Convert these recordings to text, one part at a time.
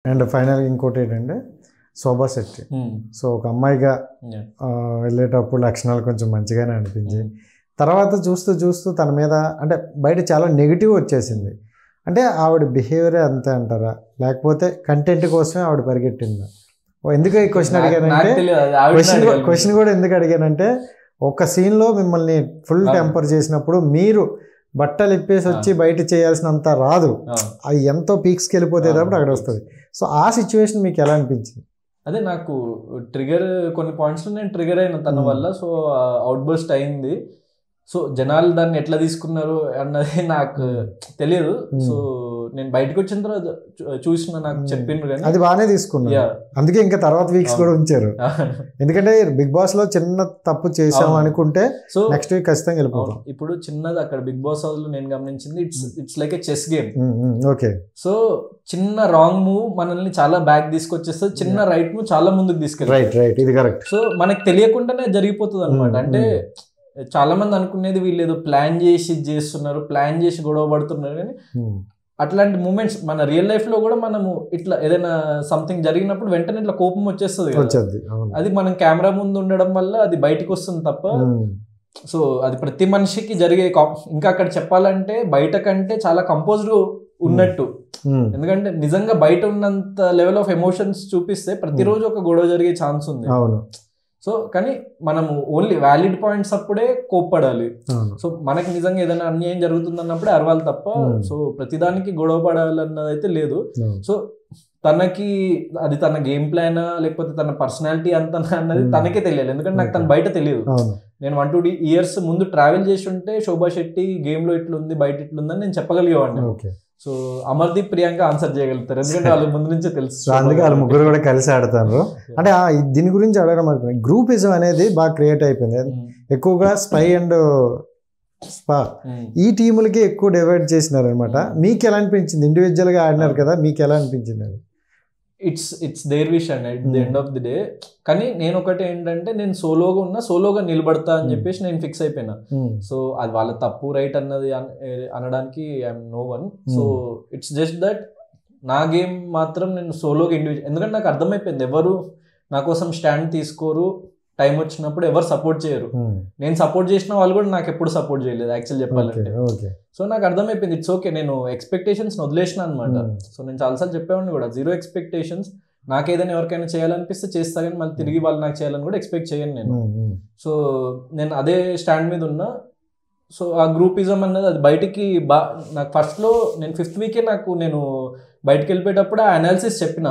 And final ఇంకోటి ఏంటంటే Shobha Shetty. So ఒక అమ్మాయిగా వెళ్ళేటప్పుడు లక్షణాలు కొంచెం మంచిగానే అనిపించి తర్వాత చూస్తూ చూస్తూ తన మీద అంటే బయట చాలా నెగిటివ్ వచ్చేసింది. అంటే ఆవిడ బిహేవియరే అంతే అంటారా, లేకపోతే కంటెంట్ కోసమే ఆవిడ పరిగెట్టిందా? ఎందుకు ఈ క్వశ్చన్ అడిగానంటే క్వశ్చన్ కూడా ఎందుకు అడిగానంటే ఒక సీన్లో మిమ్మల్ని ఫుల్ టెంపర్ చేసినప్పుడు మీరు బట్టలు ఇప్పేసి వచ్చి బయట చేయాల్సినంత రాదు, అది ఎంతో పీక్స్కి వెళ్ళిపోతే తప్పుడు అక్కడ వస్తుంది. సో ఆ సిచ్యువేషన్ మీకు ఎలా అనిపించింది? అదే నాకు ట్రిగర్ కొన్ని పాయింట్స్లో నేను ట్రిగర్ అయిన తన వల్ల. సో అవుట్ బర్స్ట్ అయింది. సో జనాలు దాన్ని ఎట్లా తీసుకున్నారు అన్నది నాకు తెలియదు. సో నేను బయటకు వచ్చిన తర్వాత చూసిన నాకు చెప్పిండ్రు కానీ అది బాగానే తీసుకున్నా, అందుకే ఇంకా తర్వాత వీక్స్ కూడా ఉంచారు. ఎందుకంటే బిగ్ బాస్ లో చిన్న తప్పు చేసాం అనుకుంటే సో నెక్స్ట్ వీక్ ఖచ్చితంగా వెళ్ళిపోతాం. ఇప్పుడు చిన్నది అక్కడ బిగ్ బాస్ హౌస్ లో నేను గమనించింది it's like A chess game. Okay, so చిన్న రాంగ్ మూవ్ మనల్ని చాలా బ్యాక్ తీసుకొచ్చేస్తుంది, చిన్న రైట్ మూవ్ చాలా ముందుకు తీసుకెళ్తాయి. రైట్, ఇది కరెక్ట్. సో మనకు తెలియకుండానే జరిగిపోతుంది అనమాట. అంటే చాలా మంది అనుకునేది వీళ్ళు ఏదో ప్లాన్ చేసి చేస్తున్నారు, ప్లాన్ చేసి గొడవ పడుతున్నారు, కానీ అట్లాంటి మూమెంట్స్ మన రియల్ లైఫ్ లో కూడా మనము ఇట్లా ఏదైనా సంథింగ్ జరిగినప్పుడు వెంటనే ఇట్లా కోపం వచ్చేస్తుంది. అది మనం కెమెరా ముందు ఉండడం వల్ల అది బయటకు వస్తుంది తప్ప. సో అది ప్రతి మనిషికి జరిగే. ఇంకా అక్కడ చెప్పాలంటే బయట కంటే చాలా కంపోజ్డ్ ఉన్నట్టు, ఎందుకంటే నిజంగా బయట ఉన్నంత లెవెల్ ఆఫ్ ఎమోషన్స్ చూపిస్తే ప్రతిరోజు ఒక గొడవ జరిగే ఛాన్స్ ఉంది. సో కానీ మనము ఓన్లీ వ్యాలిడ్ పాయింట్స్ అప్పుడే కోప్పడాలి. సో మనకి నిజంగా ఏదైనా అన్యాయం జరుగుతుంది అన్నప్పుడే అరవాలి తప్ప సో ప్రతిదానికి గొడవ పడాలన్నది అయితే లేదు. సో తనకి అది తన గేమ్ ప్లానా లేకపోతే తన పర్సనాలిటీ అంత అన్నది తనకే తెలియాలి, ఎందుకంటే నాకు తన బయట తెలియదు. నేను 1-2 years ముందు ట్రావెల్ చేసి ఉంటే శోభా శెట్టి గేమ్ లో ఇట్లుంది బయట ఇట్లుందని నేను చెప్పగలిగేవాడిని. సో అమర్దీప్, ప్రియాంక ఆన్సర్ చేయగలుగుతారు, ఎందుకంటే వాళ్ళ ముందు నుంచే తెలుసు. అందుకే వాళ్ళు ముగ్గురు కూడా కలిసి ఆడతారు. అంటే దీని గురించి అడగడం అనుకున్నాను. గ్రూపిజం అనేది బాగా క్రియేట్ అయిపోయింది. ఎక్కువగా స్పై అండ్ స్పా ఈ టీములకి ఎక్కువ డివైడ్ చేసినారు అనమాట. మీకు ఎలా అనిపించింది? ఇండివిజువల్ గా ఆడినారు కదా, మీకు ఎలా అనిపించింది? అది it's their wish and at the end of the day. కానీ నేను ఒకటి ఏంటంటే నేను సోలోగా నిలబడతా అని చెప్పేసి నేను ఫిక్స్ అయిపోయినా. సో అది వాళ్ళ తప్పు రైట్ అన్నది అనడానికి I'm no one. So it's just that నా గేమ్ మాత్రం నేను సోలోగా ఇండివిజువల్, ఎందుకంటే నాకు అర్థమైపోయింది ఎవరు నా కోసం స్టాండ్ తీసుకోరు, టైం వచ్చినప్పుడు ఎవరు సపోర్ట్ చేయరు. నేను సపోర్ట్ చేసిన వాళ్ళు కూడా నాకు ఎప్పుడు సపోర్ట్ చేయలేదు యాక్చువల్ చెప్పాలంటే. సో నాకు అర్థమైపోయింది ఇట్స్ ఓకే, నేను ఎక్స్పెక్టేషన్స్ వదిలేసిన అనమాట. సో నేను చాలాసార్లు చెప్పేవాడిని కూడా, 0 expectations. నాకేదైనా ఎవరికైనా చేయాలనిపిస్తే చేస్తా, కానీ మళ్ళీ తిరిగి వాళ్ళు నాకు చేయాలని కూడా ఎక్స్పెక్ట్ చేయను నేను. సో నేను అదే స్టాండ్ మీద ఉన్నా. సో ఆ గ్రూపిజం అన్నది అది బయటికి నాకు ఫస్ట్లో నేను 5th week నేను బయటకు వెళ్ళిపోయేటప్పుడు ఆ అనాలిసిస్ చెప్పిన,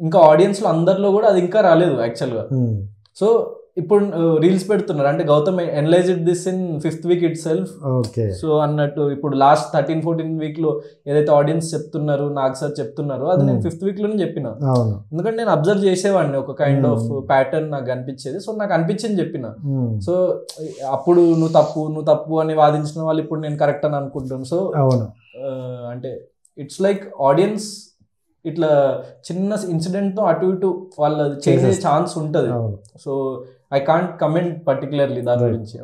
ఇంకా ఆడియన్స్లో అందరిలో కూడా అది ఇంకా రాలేదు యాక్చువల్గా. సో ఇప్పుడు రీల్స్ పెడుతున్నారు అంటే Gautam analysed this in 5th week itself. So అన్నట్టు ఇప్పుడు లాస్ట్ 13-14 week లో ఏదైతే ఆడియన్స్ చెప్తున్నారు, నాగ్ సార్ చెప్తున్నారు, అది నేను 5th week లోనే చెప్పిన. ఎందుకంటే నేను అబ్జర్వ్ చేసేవాడిని, ఒక కైండ్ ఆఫ్ ప్యాటర్న్ నాకు అనిపించేది. సో నాకు అనిపించింది చెప్పిన. సో అప్పుడు నువ్వు తప్పు అని వాదించిన వాళ్ళు ఇప్పుడు నేను కరెక్ట్ అని అనుకుంటాను. సో అంటే ఇట్స్ లైక్ ఆడియన్స్ ఇట్లా చిన్న ఇన్సిడెంట్తో అటు ఇటు వాళ్ళు చేసే ఛాన్స్ ఉంటుంది. So I can't comment particularly దాని గురించి.